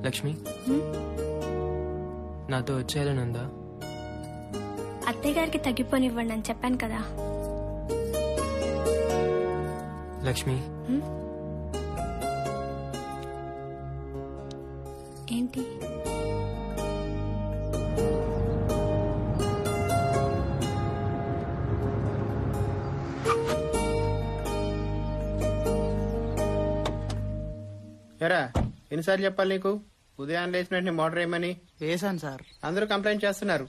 లక్ష్మి, నాతో వచ్చేయాలనుందా? అత్తయ్య గారికి తగ్గిపోనివ్వండి అని చెప్పాను కదా. లక్ష్మి, ఏంటి? ఎరా ఎన్నిసార్లు చెప్పాలి నీకు ఉదయం లేచిన వెంటనే మోటార్ వేయమని? వేసాను సార్. అందరూ కంప్లైంట్ చేస్తున్నారు.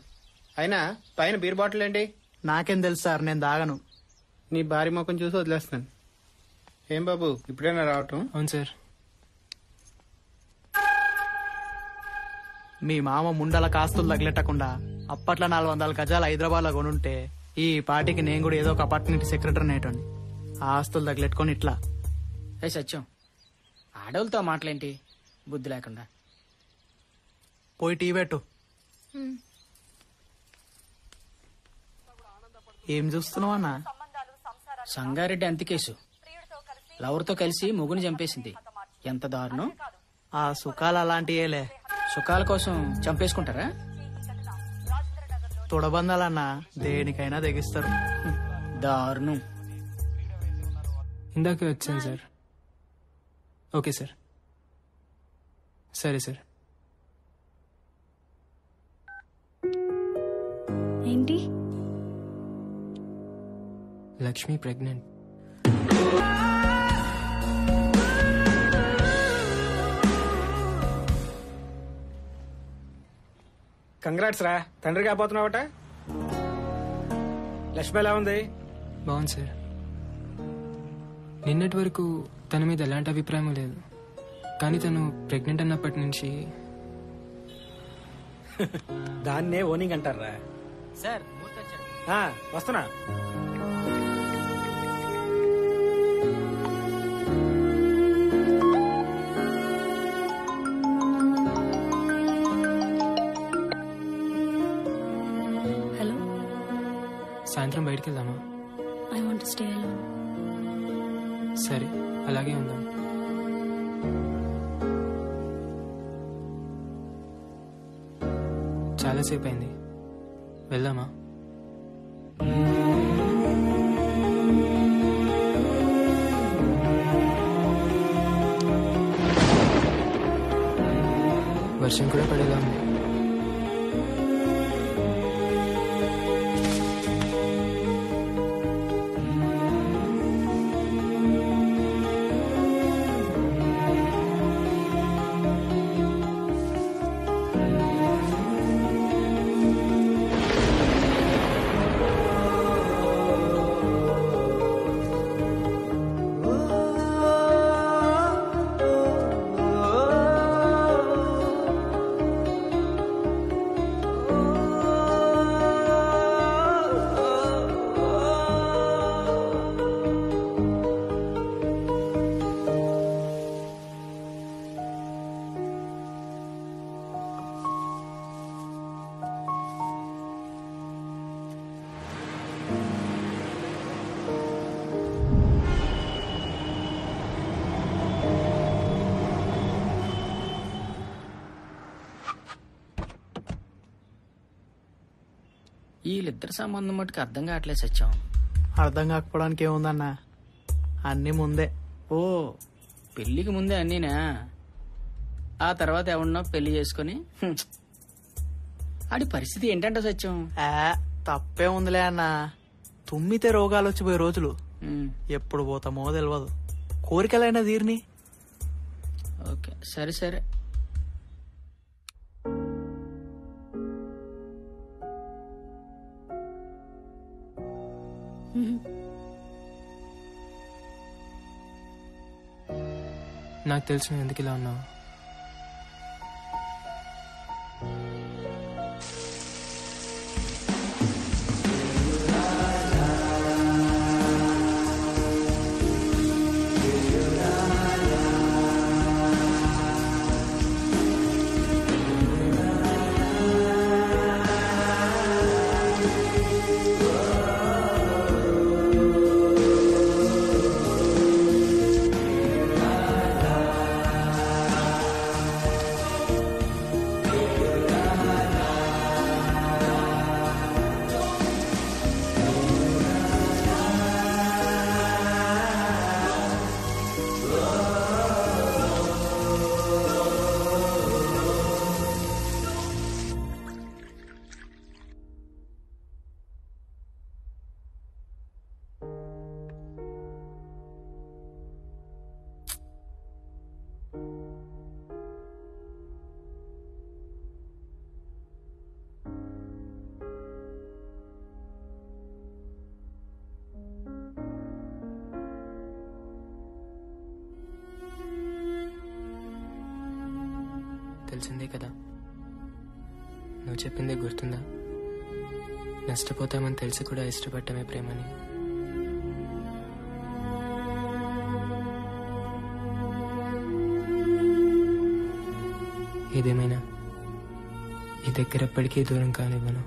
అయినా పైన బీర్ బాటిల్ ఏంటి? నాకేం తెలుసు సార్, నేను దాగను. నీ భారీ ముఖం చూసి వదిలేస్తున్నాను. ఏం బాబు ఇప్పుడైనా రావటం? అవును సార్. మీ మామ ముండల కాస్తులు తగిలెట్టకుండా అప్పట్లో 400 గజాలు హైదరాబాద్ లో కొనుంటే ఈ పార్టీకి నేను కూడా ఏదో ఒక అపార్ట్మెంట్ సెక్రటరీ నేటండి. ఆ ఆస్తులు తగిలెట్టుకొని ఇట్లా. ఏ సత్యం, ఆడవులతో మాటలేంటి బుద్ధి లేకుండా? పోయి టీ పెట్టు. ఏం చూస్తున్నావు అన్నా? సంగారెడ్డి అంతికేసు లవర్తో కలిసి మొగుని చంపేసింది. ఎంత దారుణం! ఆ సుఖాలు అలాంటియేలే. సుఖాల కోసం చంపేసుకుంటారా? తొడబందాలన్నా దేనికైనా తెగిస్తారు. దారుణం. ఇందాకే వచ్చాను సార్. Okay sir. సరే సార్. ఏంటి? లక్ష్మి ప్రెగ్నెంట్. కంగ్రాట్స్ రా, తండ్రి కాబోతున్నావట. లక్ష్మి ఎలా ఉంది? బాగుంది సార్. నిన్నటి వరకు తన మీద ఎలాంటి అభిప్రాయం లేదు, కానీ తను ప్రెగ్నెంట్ అన్నప్పటి నుంచి దాన్నే ఓనింగ్ అంటారా? సార్ వస్తున్నా. హలో, సాయంత్రం బయటికి వెళ్దామా? I want to stay alone. సరే, అలాగే ఉందాం. చాలాసేపు అయింది, వెళ్దామా? వర్షం కూడా పడేలా ఉంది. వీళ్ళిద్దరు సంబంధం మటుకు అర్థం కావట్లేదు సత్యం. అర్థం కాకపోవడానికి ఏముందన్నా, అన్ని ముందే. ఓ, పెళ్లికి ముందే అన్నీనా? ఆ తర్వాత ఎవడన్నా పెళ్లి చేసుకుని ఆడి పరిస్థితి ఏంటంటే సత్యం? తప్పే ఉందిలే అన్నా. తుమ్మితే రోగాలు వచ్చిపోయే రోజులు ఎప్పుడు పోతామో తెలియదు. కోరికలైనా తీరిని. ఓకే, సరే సరే. నాకు తెలుసు ఎందుకు ఇలా ఉన్నావు. తెలిసిందే కదా. నువ్వు చెప్పిందే గుర్తుందా? నష్టపోతామని తెలిసి కూడా ఇష్టపడటమే ప్రేమని. ఏదేమైనా ఈ దగ్గర ఎప్పటికీ దూరం కానివ్వను.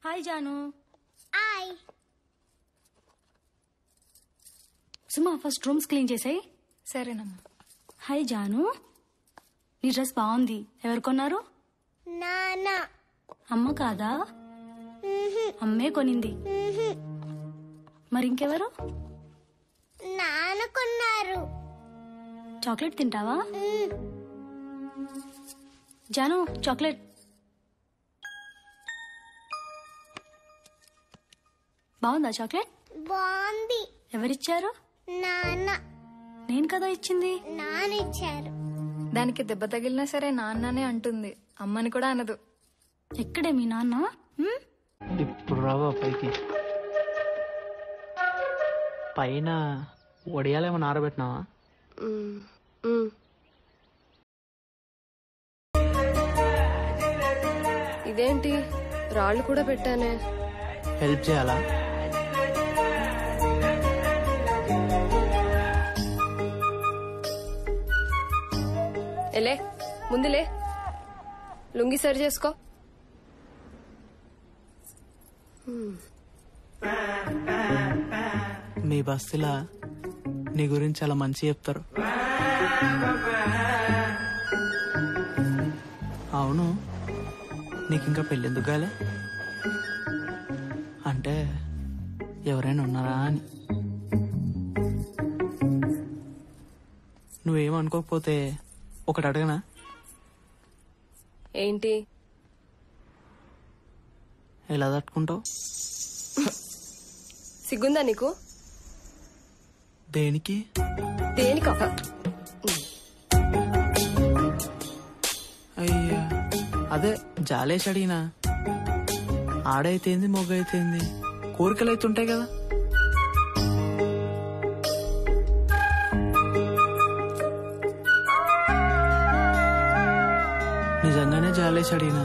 హాయ్ జాను. హాయ్. సుమా ఫస్ట్ రూమ్స్ క్లీన్ చేసాయి. సరేనమ్మా. హాయ్ జాను, నీ డ్రెస్ బాగుంది. ఎవరు కొన్నారు? నాన్న. అమ్మ కాదా? అమ్మే కొనింది. మరి ఇంకెవరు? నాన్న కొన్నారు. చాక్లెట్ తింటావా? జాను చాక్లెట్. బాగుందా చాక్లెట్? బాగుంది. ఎవరిచ్చారు? నాన్న. నేను కదా ఇచ్చింది. నాన్న ఇచ్చారు. దానికి దెబ్బ తగిలినా సరే నాన్ననే అంటుంది, అమ్మని కూడా అనదు. ఎక్కడే మీ నాన్న? ఇప్పుడు రావా పైకి? పైన వడియాలేమన్నా ఆరబెట్టినావా? ఇదేంటి రాళ్ళు కూడా పెట్టానే. హెల్ప్ చేయాలా? ఎలే ముందులే, లుంగి సరి చేసుకో. మీ బస్తీలా నీ గురించి చాలా మంచి చెప్తారు. అవును, నీకింకా పెళ్ళెందుకు కాలే? అంటే ఎవరైనా ఉన్నారా అని. నువ్వేమనుకోకపోతే ఒకటి అడగనా? ఏంటి? ఎలా తట్టుకుంటావు? సిగ్గుందా నీకు? దేనికి? దేనికా? అయ్యా, అదే జాలేసి అడిగినా. ఆడైతేంది మొగ్గైతేంది, కోరికలు అయితే ఉంటాయి కదా. నిజంగానే జాలేసి అడిగినా.